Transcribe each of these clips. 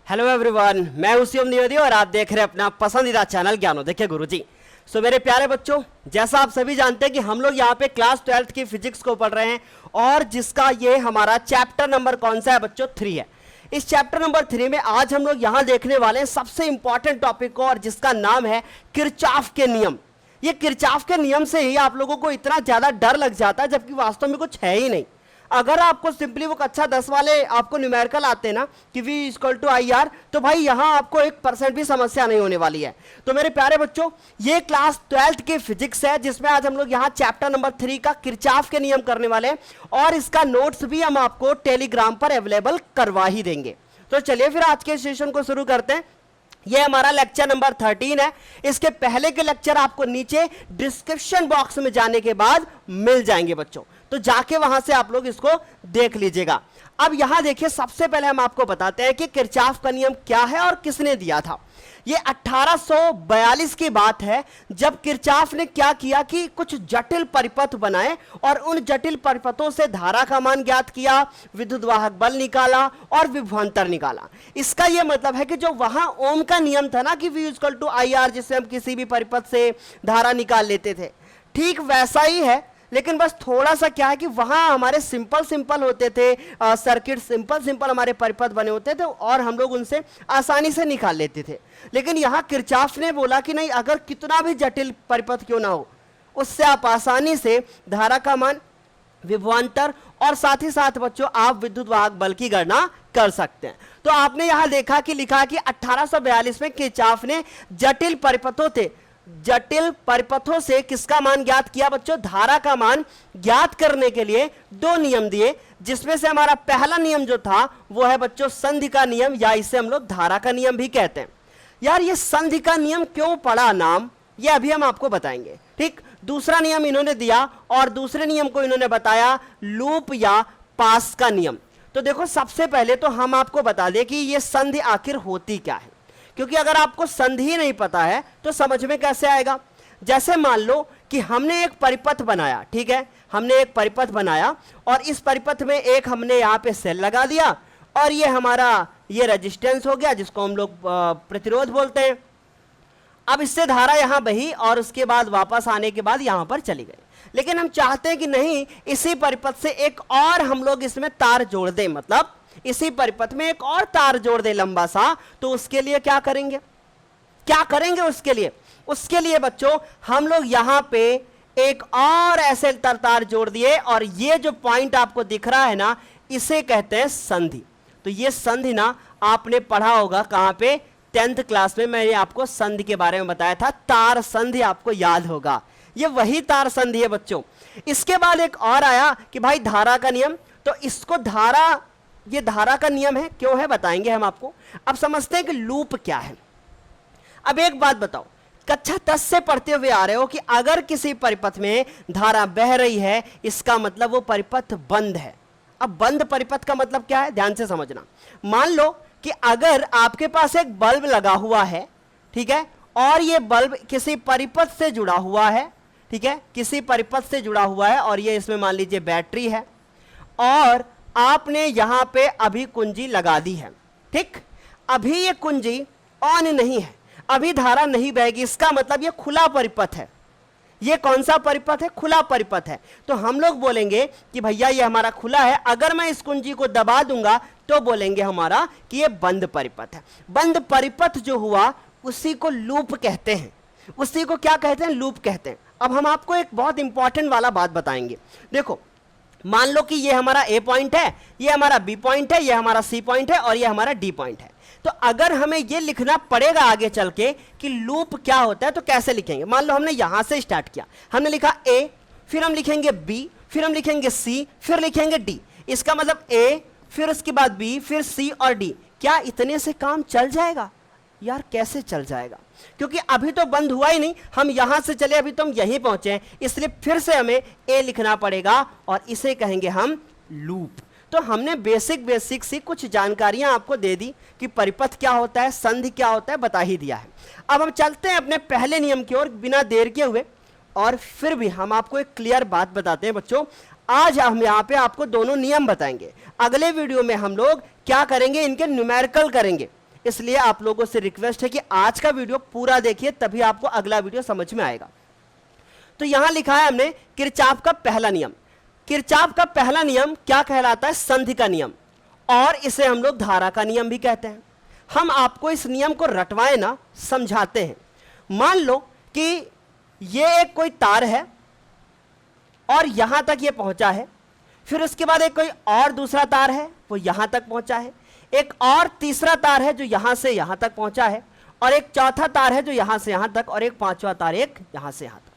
Hello everyone, मैं हूं शिवम द्विवेदी और आप देख रहे हैं अपना पसंदीदा चैनल ज्ञानोदय गुरुजी। सो मेरे प्यारे बच्चों, जैसा आप सभी जानते हैं कि हम लोग यहाँ पे क्लास 12th की फिजिक्स को पढ़ रहे हैं और जिसका ये हमारा चैप्टर नंबर कौन सा है बच्चों? 3 है। इस चैप्टर नंबर 3 में आज हम लोग यहाँ देखने वाले हैं सबसे इंपॉर्टेंट टॉपिक को, और जिसका नाम है किरचॉफ के नियम। ये किरचॉफ के नियम से ही आप लोगों को इतना ज्यादा डर लग जाता है, जबकि वास्तव में कुछ है ही नहीं। अगर आपको सिंपली वो कक्षा 10 वाले आपको न्यूमेरिकल आते हैं ना कि V = IR, तो भाई यहां आपको 1% भी समस्या नहीं होने वाली है। तो मेरे प्यारे बच्चों, ये क्लास 12th की फिजिक्स है जिसमें आज हम लोग यहाँ चैप्टर नंबर 3 का किरचॉफ के नियम करने वाले हैं, और इसका नोट्स भी हम आपको टेलीग्राम पर अवेलेबल करवा ही देंगे। तो चलिए फिर आज के सेशन को शुरू करते हैं। ये हमारा लेक्चर नंबर 13 है। इसके पहले के लेक्चर आपको नीचे डिस्क्रिप्शन बॉक्स में जाने के बाद मिल जाएंगे बच्चों, तो जाके वहां से आप लोग इसको देख लीजिएगा। अब यहां देखिए, सबसे पहले हम आपको बताते हैं कि किरचॉफ का नियम क्या है और किसने दिया था। ये 1842 की बात है, जब किरचॉफ ने क्या किया कि कुछ जटिल परिपथ बनाए और उन जटिल परिपथों से धारा का मान ज्ञात किया, विद्युत वाहक बल निकाला और विभवांतर निकाला। इसका यह मतलब है कि जो वहां ओम का नियम था ना कि V = IR, जिससे हम किसी भी परिपथ से धारा निकाल लेते थे, ठीक वैसा ही है, लेकिन बस थोड़ा सा क्या है कि वहां हमारे सिंपल होते थे सर्किट, सिंपल हमारे परिपथ बने होते थे और हम लोग उनसे आसानी से निकाल लेते थे। लेकिन यहां किरचॉफ ने बोला कि नहीं, अगर कितना भी जटिल परिपथ क्यों ना हो, उससे आप आसानी से धारा का मान, विभवांतर और साथ ही साथ बच्चों आप विद्युत वाहक बल की गणना कर सकते हैं। तो आपने यहां देखा कि लिखा कि 1842 में किरचॉफ ने जटिल परिपथों से किसका मान ज्ञात किया बच्चों? धारा का मान ज्ञात करने के लिए 2 नियम दिए, जिसमें से हमारा पहला नियम जो था वो है बच्चों संधि का नियम, या इसे हम लोग धारा का नियम भी कहते हैं। यार ये संधि का नियम क्यों पड़ा नाम, ये अभी हम आपको बताएंगे। ठीक, दूसरा नियम इन्होंने दिया और दूसरे नियम को इन्होंने बताया लूप या पास का नियम। तो देखो, सबसे पहले तो हम आपको बता दें कि ये संधि आखिर होती क्या है, क्योंकि अगर आपको संधि नहीं पता है तो समझ में कैसे आएगा। जैसे मान लो कि हमने एक परिपथ बनाया, ठीक है, हमने एक परिपथ बनाया और इस परिपथ में एक हमने यहाँ पे सेल लगा दिया और ये हमारा ये रेजिस्टेंस हो गया, जिसको हम लोग प्रतिरोध बोलते हैं। अब इससे धारा यहाँ बही और उसके बाद वापस आने के बाद यहाँ पर चली गई। लेकिन हम चाहते हैं कि नहीं, इसी परिपथ से एक और हम लोग इसमें तार जोड़ दें, मतलब इसी परिपथ में एक और तार जोड़ दे लंबा सा। तो उसके लिए क्या करेंगे उसके लिए बच्चों हम लोग यहां पे एक और ऐसे तार जोड़ दिए, और ये जो पॉइंट आपको दिख रहा है ना, इसे कहते हैं संधि। तो ये संधि ना आपने पढ़ा होगा कहां पे? 10th क्लास में मैंने आपको संधि के बारे में बताया था, तार संधि आपको याद होगा। ये वही तार संधि है बच्चों। इसके बाद एक और आया कि भाई धारा का नियम। तो इसको ये धारा का नियम है, क्यों है बताएंगे हम आपको। अब समझते हैं कि लूप क्या है। अब एक बात बताओ, कक्षा 10 से पढ़ते हुए आ रहे हो कि अगर किसी परिपथ में धारा बह रही है, इसका मतलब वो परिपथ बंद है। अब बंद परिपथ का मतलब क्या है, ध्यान से समझना। मान लो कि अगर आपके पास एक बल्ब लगा हुआ है, ठीक है, और ये बल्ब किसी परिपथ से जुड़ा हुआ है, ठीक है, किसी परिपथ से जुड़ा हुआ है, और ये इसमें मान लीजिए बैटरी है, और आपने यहां पे अभी कुंजी लगा दी है। ठीक, अभी ये कुंजी ऑन नहीं है, अभी धारा नहीं बहेगी। इसका मतलब ये खुला परिपथ है। ये कौन सा परिपथ है? खुला परिपथ है। तो हम लोग बोलेंगे कि भैया ये हमारा खुला है, अगर मैं इस कुंजी को दबा दूंगा तो बोलेंगे हमारा कि ये बंद परिपथ है। बंद परिपथ जो हुआ उसी को लूप कहते हैं। उसी को क्या कहते हैं? लूप कहते हैं। अब हम आपको एक बहुत इंपॉर्टेंट वाला बात बताएंगे। देखो, मान लो कि ये हमारा A पॉइंट है, ये हमारा B पॉइंट है, ये हमारा C पॉइंट है और ये हमारा D पॉइंट है। तो अगर हमें ये लिखना पड़ेगा आगे चल के कि लूप क्या होता है, तो कैसे लिखेंगे? मान लो हमने यहां से स्टार्ट किया, हमने लिखा A, फिर हम लिखेंगे B, फिर हम लिखेंगे C, फिर लिखेंगे D। इसका मतलब A, फिर उसके बाद B, फिर C और D। क्या इतने से काम चल जाएगा? यार कैसे चल जाएगा, क्योंकि अभी तो बंद हुआ ही नहीं, हम यहां से चले, अभी तो हम यहीं पहुंचे हैं, इसलिए फिर से हमें ए लिखना पड़ेगा और इसे कहेंगे हम लूप। तो हमने बेसिक सी कुछ जानकारियां आपको दे दी कि परिपथ क्या होता है, संधि क्या होता है, बता ही दिया है। अब हम चलते हैं अपने पहले नियम की ओर बिना देर किए हुए, और फिर भी हम आपको एक क्लियर बात बताते हैं बच्चों। आज हम यहाँ पे आपको दोनों नियम बताएंगे। अगले वीडियो में हम लोग क्या करेंगे, इनके न्यूमेरिकल करेंगे, इसलिए आप लोगों से रिक्वेस्ट है कि आज का वीडियो पूरा देखिए, तभी आपको अगला वीडियो समझ में आएगा। तो यहां लिखा है हमने किरचॉफ का पहला नियम। किरचॉफ का पहला नियम क्या कहलाता है? संधि का नियम, और इसे हम लोग धारा का नियम भी कहते हैं। हम आपको इस नियम को रटवाए ना, समझाते हैं। मान लो कि ये एक कोई तार है और यहां तक ये पहुंचा है, फिर उसके बाद एक कोई और दूसरा तार है, वो यहां तक पहुंचा है, एक और तीसरा तार है जो यहां से यहां तक पहुंचा है, और एक चौथा तार है जो यहां से यहां तक, और एक पांचवा तार एक यहां से यहां तक।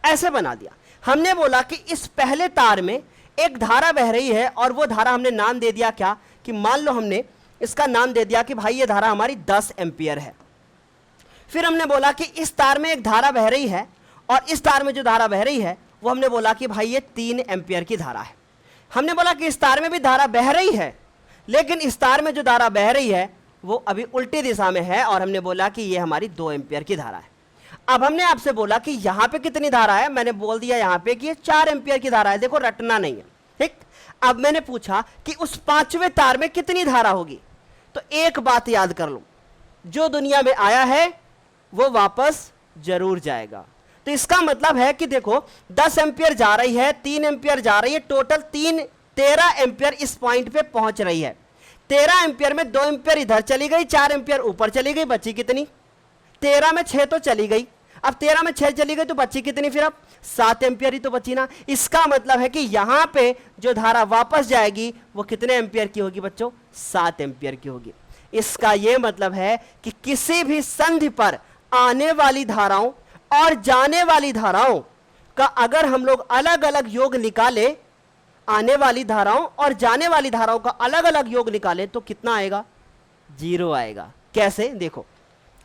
ऐसे बना दिया। हमने बोला कि इस पहले तार में एक धारा बह रही है, और वो धारा हमने नाम दे दिया क्या, कि मान लो हमने इसका नाम दे दिया कि भाई ये धारा हमारी 10 एम्पियर है। फिर हमने बोला कि इस तार में एक धारा बह रही है, और इस तार में जो धारा बह रही है वो हमने बोला कि भाई ये 3 एम्पियर की धारा है। हमने बोला कि इस तार में भी धारा बह रही है, लेकिन इस तार में जो धारा बह रही है वो अभी उल्टी दिशा में है, और हमने बोला कि ये हमारी 2 एम्पियर की धारा है। अब हमने आपसे बोला कि यहां पे कितनी धारा है, मैंने बोल दिया यहां पे कि ये 4 एम्पियर की धारा है। देखो रटना नहीं है, ठीक। अब मैंने पूछा कि उस 5वें तार में कितनी धारा होगी, तो एक बात याद कर लो, जो दुनिया में आया है वो वापस जरूर जाएगा। तो इसका मतलब है कि देखो 10 एम्पियर जा रही है, 3 एम्पियर जा रही है, टोटल 13 एम्पियर इस पॉइंट पे पहुंच रही है। 13 एम्पियर में 2 एम्पियर इधर चली गई, 4 एम्पियर ऊपर चली गई, बची कितनी? 13 में 6 तो चली गई। अब 13 में 6 चली गई तो बची कितनी? फिर अब 7 एम्पियर ही तो बची ना। इसका मतलब है कि यहां पे जो धारा वापस जाएगी वो कितने एम्पियर की होगी बच्चों? 7 एम्पियर की होगी। इसका यह मतलब है कि किसी भी संधि पर आने वाली धाराओं और जाने वाली धाराओं का अगर हम लोग अलग अलग योग निकाले, आने वाली धाराओं और जाने वाली धाराओं का अलग अलग योग निकाले, तो कितना आएगा? 0 आएगा। कैसे? देखो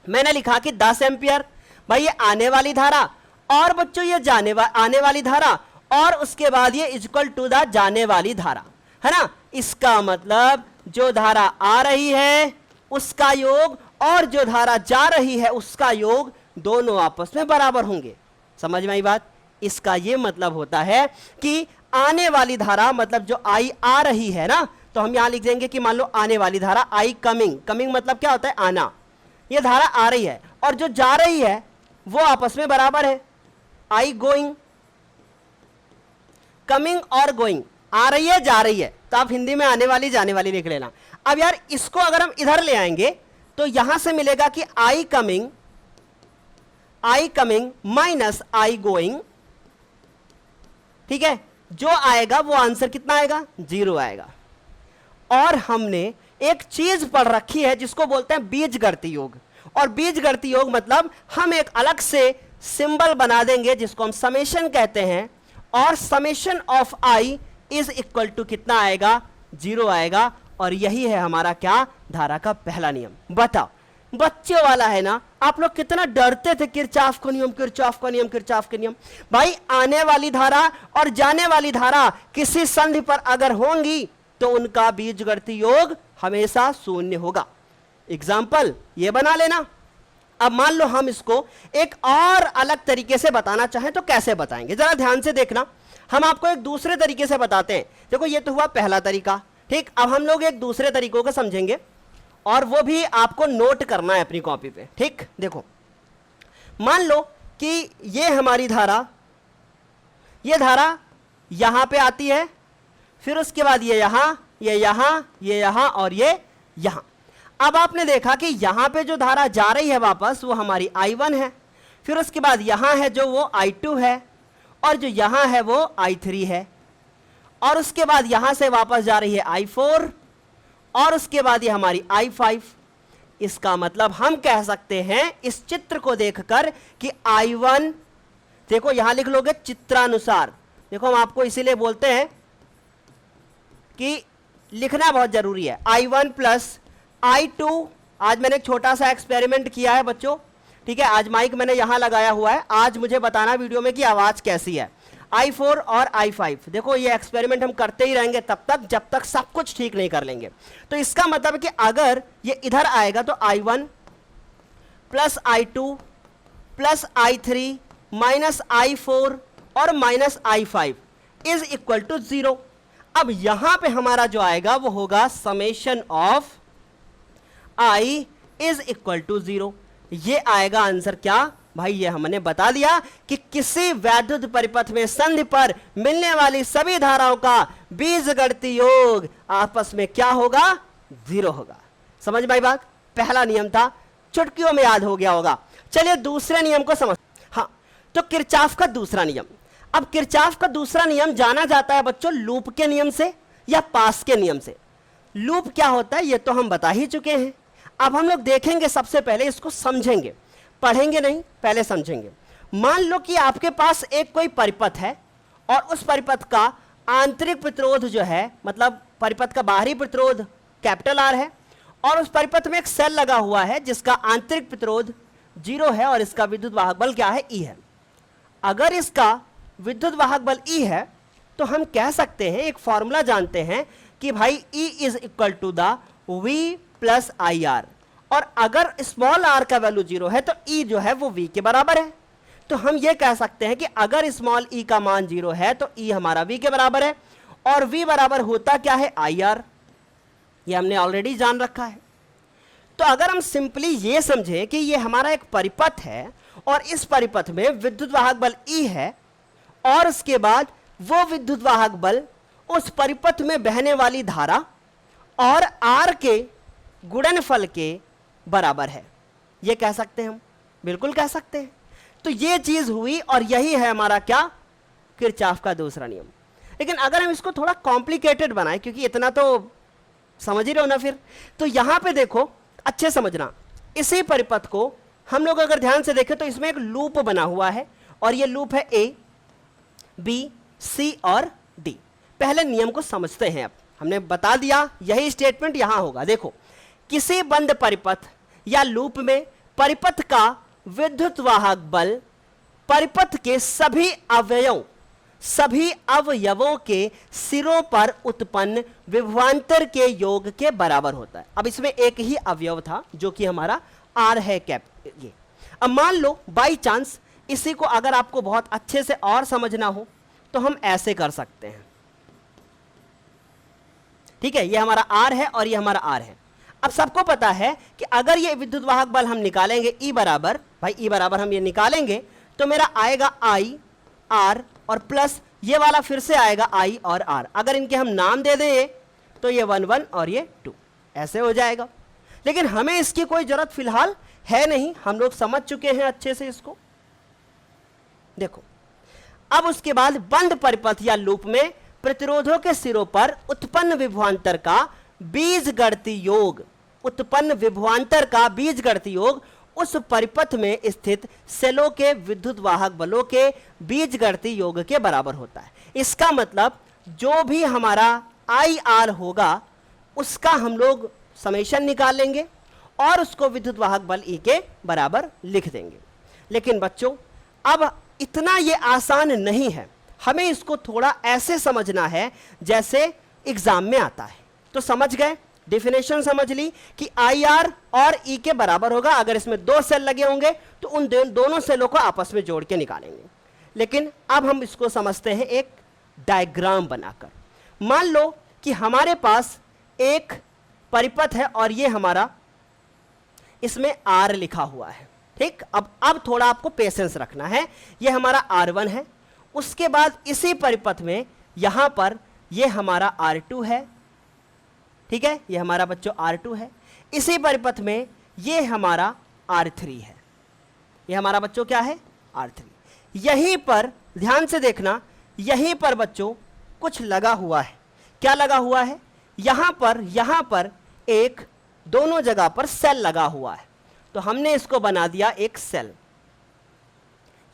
मैंने लिखा कि 10 एम्पियर, भाई ये आने वाली धारा, और बच्चों ये आने वाली धारा, और उसके बाद ये इक्वल टू द जाने वाली धारा, है ना। इसका मतलब जो धारा आ रही है उसका योग और जो धारा जा रही है उसका योग दोनों आपस में बराबर होंगे। समझ में आई बात? इसका यह मतलब होता है कि आने वाली धारा मतलब जो आई आ रही है ना, तो हम यहां लिख देंगे कि मान लो आने वाली धारा आई कमिंग। कमिंग मतलब क्या होता है? आना। ये धारा आ रही है, और जो जा रही है वो आपस में बराबर है। आई गोइंग, कमिंग और गोइंग, आ रही है जा रही है, तो आप हिंदी में आने वाली जाने वाली लिख लेना। अब यार इसको अगर हम इधर ले आएंगे तो यहां से मिलेगा कि I coming minus I going, ठीक है। जो आएगा वो आंसर कितना आएगा? 0 आएगा। और हमने एक चीज पढ़ रखी है जिसको बोलते हैं बीजगणितीय योग, और बीजगणितीय योग मतलब हम एक अलग से सिंबल बना देंगे जिसको हम समेशन कहते हैं, और summation of I is equal to कितना आएगा? 0 आएगा। और यही है हमारा क्या? धारा का पहला नियम। बताओ, बच्चों वाला है ना। आप लोग कितना डरते थे किरचॉफ का नियम, किरचॉफ का नियम, किरचॉफ का नियम। भाई आने वाली धारा और जाने वाली धारा किसी संधि पर अगर होंगी तो उनका बीजगणितीय योग हमेशा 0 होगा। एग्जाम्पल ये बना लेना। अब मान लो हम इसको एक और अलग तरीके से बताना चाहें तो कैसे बताएंगे, जरा ध्यान से देखना। हम आपको एक दूसरे तरीके से बताते हैं। देखो ये तो हुआ पहला तरीका, ठीक। अब हम लोग एक दूसरे तरीकों को समझेंगे, और वो भी आपको नोट करना है अपनी कॉपी पे, ठीक। देखो मान लो कि ये हमारी धारा, ये धारा यहां पे आती है, फिर उसके बाद ये यहां, ये यहां, ये यहां और ये यहां। अब आपने देखा कि यहां पे जो धारा जा रही है वापस वो हमारी I1 है, फिर उसके बाद यहां है जो वो I2 है, और जो यहां है वो I3 है, और उसके बाद यहां से वापस जा रही है I4, और उसके बाद ये हमारी I5। इसका मतलब हम कह सकते हैं इस चित्र को देखकर कि I1, देखो यहां लिख लोगे चित्रानुसार। देखो हम आपको इसीलिए बोलते हैं कि लिखना बहुत जरूरी है। I1 प्लस I2, आज मैंने एक छोटा सा एक्सपेरिमेंट किया है बच्चों, ठीक है। आज माइक मैंने यहां लगाया हुआ है, आज मुझे बताना वीडियो में कि आवाज कैसी है। I4 और I5, देखो ये एक्सपेरिमेंट हम करते ही रहेंगे तब तक जब तक सब कुछ ठीक नहीं कर लेंगे। तो इसका मतलब कि अगर ये इधर आएगा तो I1 plus I2 plus I3 minus I4 और minus I5 is equal to 0। अब यहां पे हमारा जो आएगा वो होगा summation of I is equal to 0। ये आएगा आंसर क्या भाई, ये हमने बता दिया कि किसी वैद्युत परिपथ में संधि पर मिलने वाली सभी धाराओं का बीजगणितीय योग आपस में क्या होगा, 0 होगा। समझ में आई बात? पहला नियम था, चुटकियों में याद हो गया होगा। चलिए दूसरे नियम को समझ। हाँ, तो किरचॉफ का दूसरा नियम। अब किरचॉफ का दूसरा नियम जाना जाता है बच्चों लूप के नियम से या पास के नियम से। लूप क्या होता है ये तो हम बता ही चुके हैं। अब हम लोग देखेंगे, सबसे पहले इसको समझेंगे, पढ़ेंगे नहीं, पहले समझेंगे। मान लो कि आपके पास एक कोई परिपथ है और उस परिपथ का आंतरिक प्रतिरोध जो है, मतलब परिपथ का बाहरी प्रतिरोध कैपिटल आर है, और उस परिपथ में एक सेल लगा हुआ है जिसका आंतरिक प्रतिरोध 0 है और इसका विद्युत वाहक बल क्या है, E है। अगर इसका विद्युत वाहक बल E है तो हम कह सकते हैं, एक फॉर्मूला जानते हैं कि भाई E is equal to the V plus I R, और अगर स्मॉल r का वैल्यू 0 है तो E जो है वो V के बराबर है। तो हम ये कह सकते हैं कि अगर स्मॉल e का मान 0 है तो E हमारा V के बराबर है, और V बराबर होता क्या है, आई आर। ये हमने ऑलरेडी जान रखा है। तो अगर हम सिंपली ये समझें कि ये हमारा एक परिपथ है और इस परिपथ में विद्युत वाहक बल E है, और उसके बाद वो विद्युत वाहक बल उस परिपथ में बहने वाली धारा और R के गुणनफल के बराबर है, ये कह सकते हैं हम, बिल्कुल कह सकते हैं। तो ये चीज हुई और यही है हमारा क्या, किरचॉफ का दूसरा नियम। लेकिन अगर हम इसको थोड़ा कॉम्प्लिकेटेड बनाएं, क्योंकि इतना तो समझ ही रहे हो ना फिर, तो यहां पे देखो अच्छे समझना, इसी परिपथ को हम लोग अगर ध्यान से देखें तो इसमें एक लूप बना हुआ है, और ये लूप है A, B, C और D। पहले नियम को समझते हैं। अब हमने बता दिया यही स्टेटमेंट यहां होगा। देखो, किसी बंद परिपथ या लूप में परिपथ का विद्युत वाहक बल परिपथ के सभी अवयवों के सिरों पर उत्पन्न विभवांतर के योग के बराबर होता है। अब इसमें एक ही अवयव था जो कि हमारा R है कैप ये। अब मान लो बाई चांस इसी को अगर आपको बहुत अच्छे से और समझना हो तो हम ऐसे कर सकते हैं, ठीक है। ये हमारा R है और ये हमारा R है। अब सबको पता है कि अगर ये विद्युत वाहक बल हम निकालेंगे E बराबर, भाई E बराबर हम ये निकालेंगे तो मेरा आएगा I R और प्लस ये वाला फिर से आएगा I और R। अगर इनके हम नाम दे दें तो ये 1 1 और ये 2 ऐसे हो जाएगा। लेकिन हमें इसकी कोई जरूरत फिलहाल है नहीं, हम लोग समझ चुके हैं अच्छे से इसको। देखो, अब उसके बाद बंद परिपथ या लूप में प्रतिरोधों के सिरों पर उत्पन्न विभवांतर का बीजगणितीय योग, उत्पन्न विभवांतर का बीजगणितीय योग उस परिपथ में स्थित सेलों के विद्युत वाहक बलों के बीजगणितीय योग के बराबर होता है। इसका मतलब जो भी हमारा आई आर होगा उसका हम लोग समेशन निकाल लेंगे और उसको विद्युत वाहक बल E के बराबर लिख देंगे। लेकिन बच्चों अब इतना ये आसान नहीं है, हमें इसको थोड़ा ऐसे समझना है जैसे एग्जाम में आता है। तो समझ गए, डेफिनेशन समझ ली कि आई आर और E के बराबर होगा। अगर इसमें 2 सेल लगे होंगे तो उन दोनों सेलों को आपस में जोड़ के निकालेंगे। लेकिन अब हम इसको समझते हैं एक डायग्राम बनाकर। मान लो कि हमारे पास एक परिपथ है और ये हमारा, इसमें R लिखा हुआ है, ठीक। अब थोड़ा आपको पेशेंस रखना है। ये हमारा R1 है, उसके बाद इसी परिपथ में यहां पर ये हमारा R2 है, ठीक है। ये हमारा बच्चों R2 है। इसी परिपथ में ये हमारा R3 है। ये हमारा बच्चों क्या है, R3। यहीं पर ध्यान से देखना, यहीं पर बच्चों कुछ लगा हुआ है। क्या लगा हुआ है, यहां पर एक दोनों जगह पर सेल लगा हुआ है। तो हमने इसको बना दिया एक सेल,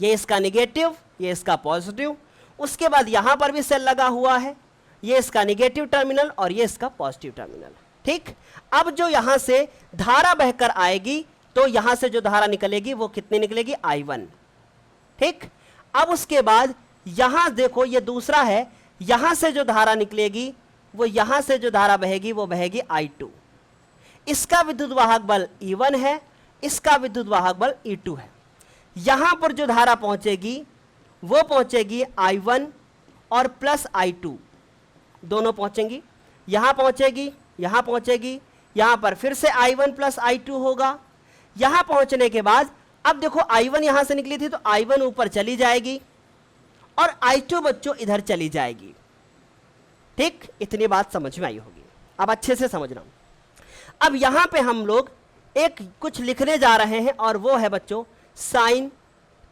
ये इसका नेगेटिव, ये इसका पॉजिटिव। उसके बाद यहां पर भी सेल लगा हुआ है, ये इसका नेगेटिव टर्मिनल और ये इसका पॉजिटिव टर्मिनल, ठीक। अब जो यहां से धारा बहकर आएगी तो यहां से जो धारा निकलेगी वो कितनी निकलेगी, I1, ठीक। अब उसके बाद यहां देखो ये दूसरा है, यहां से जो धारा निकलेगी वो यहां से जो धारा बहेगी वो बहेगी I2। इसका विद्युत वाहक बल E1 है, इसका विद्युत वाहक बल E2 है। यहां पर जो धारा पहुंचेगी वो पहुंचेगी I1 और प्लस I2, दोनों पहुंचेंगी। यहां पहुंचेगी, यहां पहुंचेगी, यहां पर फिर से I1 प्लस I2 होगा। यहां पहुंचने के बाद अब देखो I1 यहां से निकली थी तो I1 ऊपर चली जाएगी और I2 बच्चों इधर चली जाएगी। ठीक, इतनी बात समझ में आई होगी। अब अच्छे से समझना। अब यहां पे हम लोग एक कुछ लिखने जा रहे हैं और वो है बच्चों साइन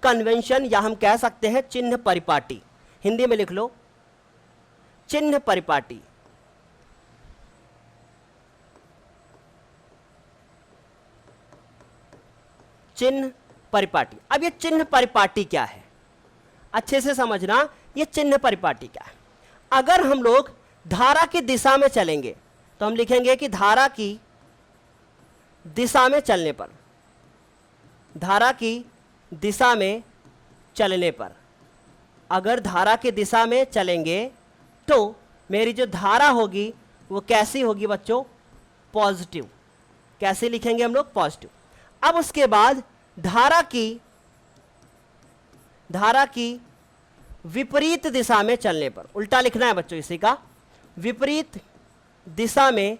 कन्वेंशन, या हम कह सकते हैं चिन्ह परिपाटी। हिंदी में लिख लो चिन्ह परिपाटी। चिन्ह परिपाटी। अब ये चिन्ह परिपाटी क्या है, अच्छे से समझना। ये चिन्ह परिपाटी क्या है? अगर हम लोग धारा की दिशा में चलेंगे तो हम लिखेंगे कि धारा की दिशा में चलने पर, धारा की दिशा में चलने पर, अगर धारा की दिशा में चलेंगे तो मेरी जो धारा होगी वो कैसी होगी बच्चों? पॉजिटिव। कैसे लिखेंगे हम लोग? पॉजिटिव। अब उसके बाद धारा की विपरीत दिशा में चलने पर, उल्टा लिखना है बच्चों इसी का, विपरीत दिशा में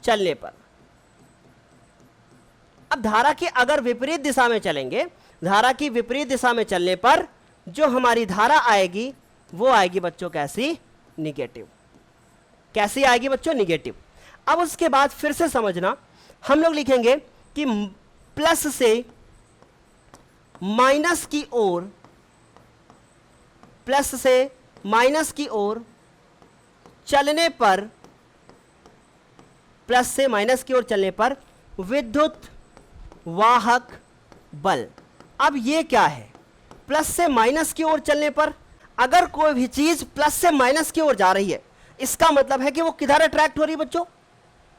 चलने पर। अब धारा की अगर विपरीत दिशा में चलेंगे, धारा की विपरीत दिशा में चलने पर जो हमारी धारा आएगी वो आएगी बच्चों कैसी? निगेटिव। कैसी आएगी बच्चों? निगेटिव। अब उसके बाद फिर से समझना, हम लोग लिखेंगे कि प्लस से माइनस की ओर, प्लस से माइनस की ओर चलने पर, प्लस से माइनस की ओर चलने पर विद्युत वाहक बल। अब ये क्या है? प्लस से माइनस की ओर चलने पर अगर कोई भी चीज प्लस से माइनस की ओर जा रही है, इसका मतलब है कि वो किधर अट्रैक्ट हो रही है बच्चों?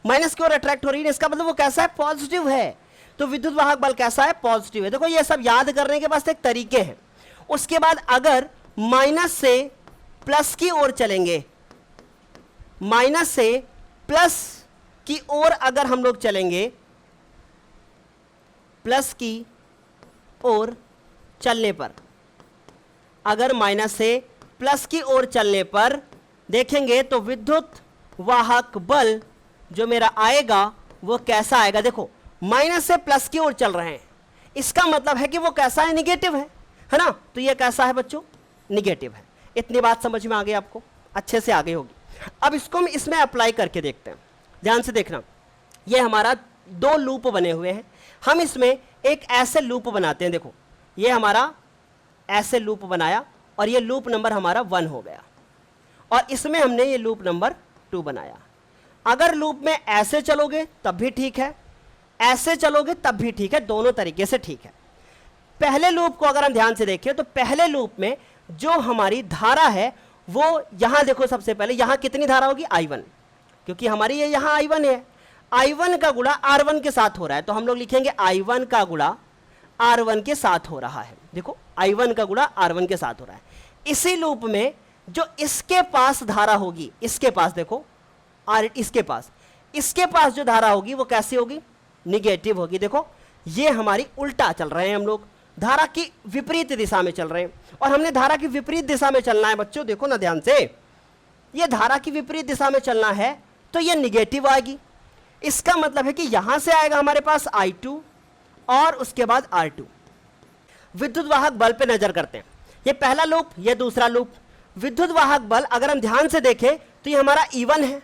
माइनस की ओर अट्रैक्ट हो रही है। इसका मतलब वो कैसा है? पॉजिटिव है। तो विद्युत वाहक बल कैसा है? पॉजिटिव है। देखो ये सब याद करने के पास एक तरीके हैं। उसके बाद अगर माइनस से प्लस की ओर चलेंगे, माइनस से प्लस की ओर अगर हम लोग चलेंगे, प्लस की ओर चलने पर, अगर माइनस से प्लस की ओर चलने पर देखेंगे तो विद्युत वाहक बल जो मेरा आएगा वो कैसा आएगा? देखो माइनस से प्लस की ओर चल रहे हैं, इसका मतलब है कि वो कैसा है? निगेटिव है ना? तो ये कैसा है बच्चों? निगेटिव है। इतनी बात समझ में आ गई आपको? अच्छे से आ गई होगी। अब इसको हम इसमें अप्लाई करके देखते हैं। ध्यान से देखना, ये हमारा दो लूप बने हुए हैं। हम इसमें एक ऐसे लूप बनाते हैं। देखो ये हमारा ऐसे लूप बनाया और ये लूप नंबर हमारा 1 हो गया, और इसमें हमने ये लूप नंबर 2 बनाया। अगर लूप में ऐसे चलोगे तब भी ठीक है, ऐसे चलोगे तब भी ठीक है, दोनों तरीके से ठीक है। पहले लूप को अगर हम ध्यान से देखें तो पहले लूप में जो हमारी धारा है वो यहां देखो, सबसे पहले यहां कितनी धारा होगी? I1, क्योंकि हमारी ये यहां I1 है। I1 का गुणा R1 के साथ हो रहा है, तो हम लोग लिखेंगे I1 का गुणा R1 के साथ हो रहा है। देखो I1 का गुणा R1 के साथ हो रहा है। इसी लूप में जो इसके पास धारा होगी, इसके पास देखो, और इसके पास जो धारा होगी वो कैसी होगी? निगेटिव होगी। देखो ये हमारी उल्टा चल रहे हैं, हम लोग धारा की विपरीत दिशा में चल रहे हैं, और हमने धारा की विपरीत दिशा में चलना है बच्चों। देखो ना ध्यान से, ये धारा की विपरीत दिशा में चलना है तो ये निगेटिव आएगी। इसका मतलब है कि यहां से आएगा हमारे पास I2 और उसके बाद R2। विद्युत वाहक बल पे नजर करते हैं। ये पहला लूप, ये दूसरा लूप। विद्युत वाहक बल अगर हम ध्यान से देखें तो ये हमारा E1 है,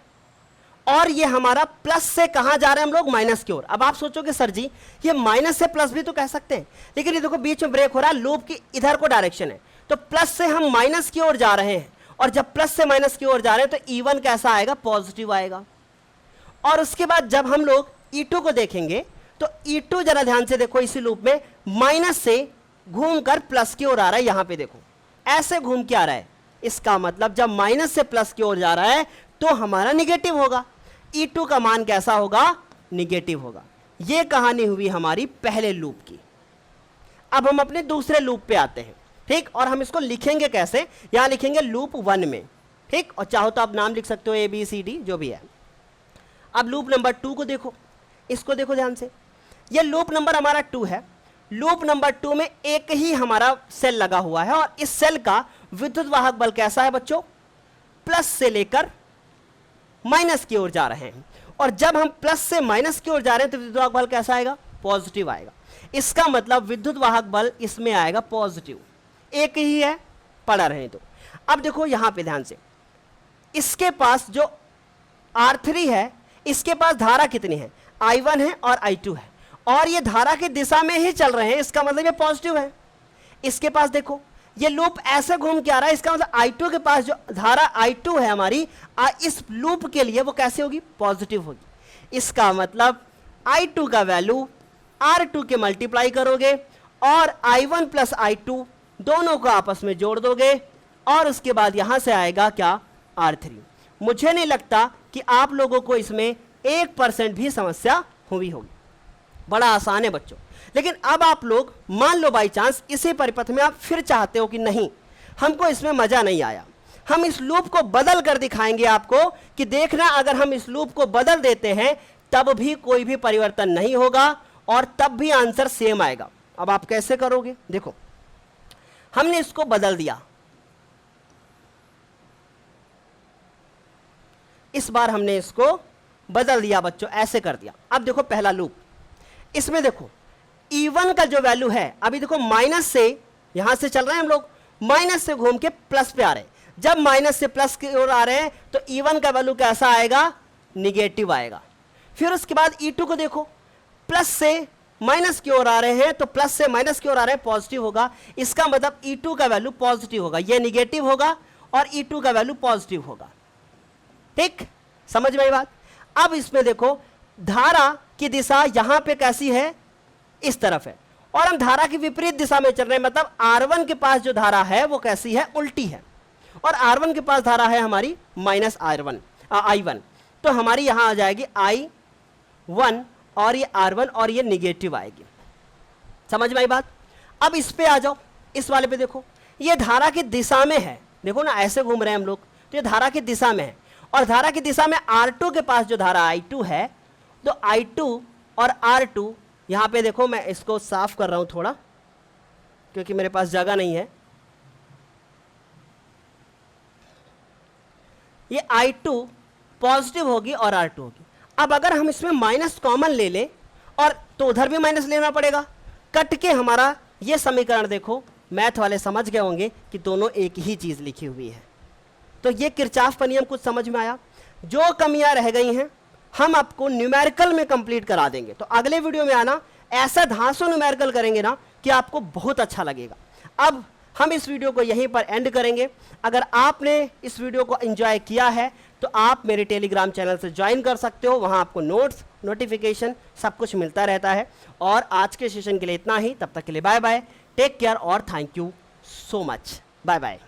और ये हमारा प्लस से कहां जा रहे हैं हम लोग? माइनस की ओर। अब आप सोचोगे सर जी ये माइनस से प्लस भी तो कह सकते हैं, लेकिन ये देखो बीच में ब्रेक हो रहा है, लूप की इधर को डायरेक्शन है, तो प्लस से हम माइनस की ओर जा रहे हैं, और जब प्लस से माइनस की ओर जा रहे हैं तो E1 कैसा आएगा? पॉजिटिव आएगा। और उसके बाद जब हम लोग E2 को देखेंगे तो E2 जरा ध्यान से देखो, इसी लूप में माइनस से घूमकर प्लस की ओर आ रहा है। यहां पे देखो ऐसे घूम के आ रहा है, इसका मतलब जब माइनस से प्लस की ओर जा रहा है तो हमारा निगेटिव होगा। E2 का मान कैसा होगा? निगेटिव होगा। यह कहानी हुई हमारी पहले लूप की। अब हम अपने दूसरे लूप पे आते हैं, ठीक, और हम इसको लिखेंगे कैसे? यहां लिखेंगे लूप 1 में, ठीक, और चाहो तो आप नाम लिख सकते हो ABCD जो भी है। अब लूप नंबर 2 को देखो, इसको देखो ध्यान से, यह लूप नंबर हमारा 2 है। लूप नंबर 2 में एक ही हमारा सेल लगा हुआ है, और इस सेल का विद्युत वाहक बल कैसा है बच्चों? प्लस से लेकर माइनस की ओर जा रहे हैं। और जब हम प्लस से माइनस की ओर जा रहे हैं तो विद्युत वाहक बल कैसा आएगा? पॉजिटिव आएगा। इसका मतलब विद्युत वाहक बल इसमें आएगा पॉजिटिव। एक ही है, पढ़ा रहे तो। अब देखो यहां पे ध्यान से, इसके पास जो R3 है, इसके पास धारा कितनी है? I1 है और I2 है, और ये धारा की दिशा में ही चल रहे हैं, इसका मतलब ये पॉजिटिव है। इसके पास देखो ये लूप ऐसे घूम के आ रहा है, इसका मतलब I2 के पास जो धारा I2 है हमारी, इस लूप के लिए वो कैसे होगी? पॉजिटिव होगी। इसका मतलब I2 का वैल्यू R2 के मल्टीप्लाई करोगे और I1 प्लस I2 दोनों को आपस में जोड़ दोगे और उसके बाद यहां से आएगा क्या? R3। मुझे नहीं लगता कि आप लोगों को इसमें 1% भी समस्या हुई होगी। बड़ा आसान है बच्चों। लेकिन अब आप लोग मान लो बाई चांस इसी परिपथ में आप फिर चाहते हो कि नहीं, हमको इसमें मजा नहीं आया, हम इस लूप को बदल कर दिखाएंगे आपको कि देखना, अगर हम इस लूप को बदल देते हैं तब भी कोई भी परिवर्तन नहीं होगा और तब भी आंसर सेम आएगा। अब आप कैसे करोगे? देखो, हमने इसको बदल दिया, इस बार हमने इसको बदल दिया बच्चों, ऐसे कर दिया। अब देखो पहला लूप, इसमें देखो E1 का जो वैल्यू है, अभी देखो माइनस से यहां से चल रहे हैं हम लोग, माइनस से घूम के प्लस पे आ रहे हैं। जब माइनस से प्लस की ओर आ रहे हैं तो E1 का वैल्यू कैसा आएगा? निगेटिव आएगा। फिर उसके बाद E2 को देखो, प्लस से माइनस की ओर आ रहे हैं तो प्लस से माइनस की ओर आ रहे हैं, पॉजिटिव होगा। इसका मतलब E2 का वैल्यू पॉजिटिव होगा, ये निगेटिव होगा और E2 का वैल्यू पॉजिटिव होगा। ठीक, समझ में आई बात? अब इसमें देखो धारा की दिशा यहां पे कैसी है? इस तरफ है, और हम धारा की विपरीत दिशा में चल रहे हैं, मतलब R1 के पास जो धारा है वो कैसी है? उल्टी है, और R1 के पास धारा है हमारी माइनस I1, तो हमारी यहां आ जाएगी I1 और ये R1 और ये निगेटिव आएगी। समझ में आई बात? अब इस पे आ जाओ, इस वाले पे देखो, ये धारा की दिशा में है, देखो ना ऐसे घूम रहे हैं हम लोग, तो ये धारा की दिशा में है, और धारा की दिशा में R2 के पास जो धारा I2 है, तो I2 और R2 यहां पे देखो, मैं इसको साफ कर रहा हूं थोड़ा क्योंकि मेरे पास जगह नहीं है। ये I2 पॉजिटिव होगी और R2 होगी। अब अगर हम इसमें माइनस कॉमन ले लें, और तो उधर भी माइनस लेना पड़ेगा, कट के हमारा ये समीकरण देखो, मैथ वाले समझ गए होंगे कि दोनों एक ही चीज लिखी हुई है। तो ये किरचॉफ का नियम कुछ समझ में आया? जो कमियां रह गई हैं हम आपको न्यूमेरिकल में कंप्लीट करा देंगे। तो अगले वीडियो में आना, ऐसा धांसू न्यूमेरिकल करेंगे ना कि आपको बहुत अच्छा लगेगा। अब हम इस वीडियो को यहीं पर एंड करेंगे। अगर आपने इस वीडियो को एंजॉय किया है तो आप मेरे टेलीग्राम चैनल से ज्वाइन कर सकते हो, वहां आपको नोट्स, नोटिफिकेशन सब कुछ मिलता रहता है। और आज के सेशन के लिए इतना ही, तब तक के लिए बाय बाय, टेक केयर और thank you so much, bye bye.